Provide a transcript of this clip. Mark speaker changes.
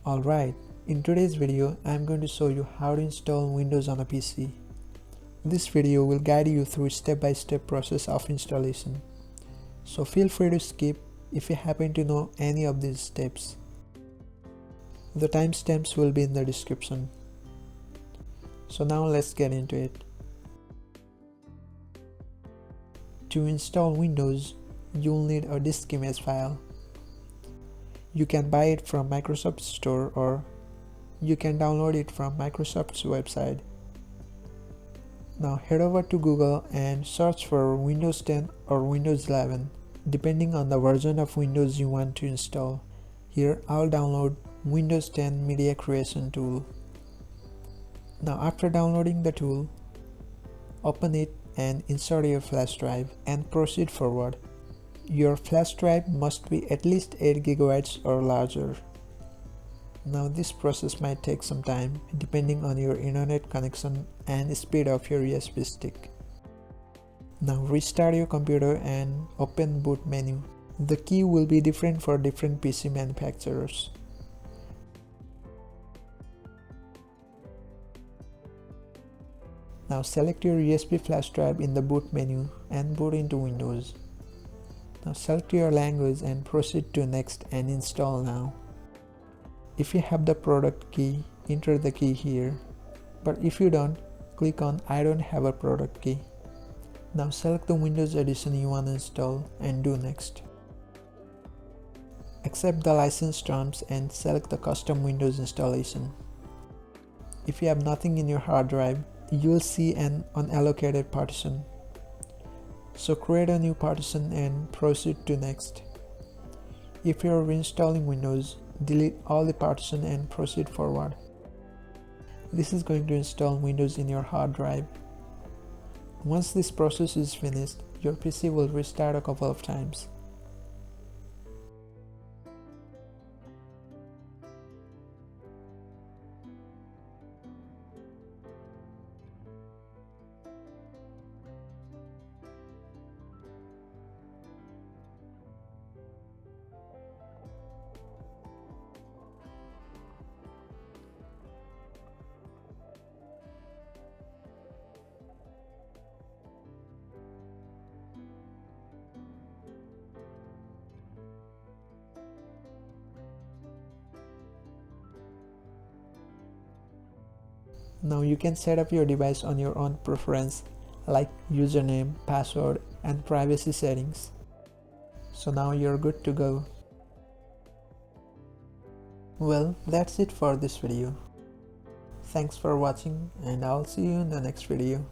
Speaker 1: Alright, in today's video I am going to show you how to install Windows on a PC. This video will guide you through step-by-step process of installation. So feel free to skip if you happen to know any of these steps. The timestamps will be in the description. So now let's get into it. To install Windows, you'll need a disk image file. You can buy it from Microsoft Store or you can download it from Microsoft's website. Now head over to Google and search for Windows 10 or Windows 11 depending on the version of Windows you want to install. Here I'll download Windows 10 Media Creation Tool. Now after downloading the tool, open it and insert your flash drive and proceed forward. Your flash drive must be at least 8 GB or larger. Now this process might take some time depending on your internet connection and speed of your USB stick. Now restart your computer and open boot menu. The key will be different for different PC manufacturers. Now select your USB flash drive in the boot menu and boot into Windows. Now select your language and proceed to next and install now. If you have the product key, enter the key here, but if you don't, click on I don't have a product key. Now select the Windows edition you want to install and do next. Accept the license terms and select the custom Windows installation. If you have nothing in your hard drive, you will see an unallocated partition. So create a new partition and proceed to next. If you are reinstalling Windows, delete all the partition and proceed forward. This is going to install Windows in your hard drive. Once this process is finished, your PC will restart a couple of times. Now you can set up your device on your own preference like username, password and privacy settings. So now you're good to go. Well, that's it for this video. Thanks for watching and I'll see you in the next video.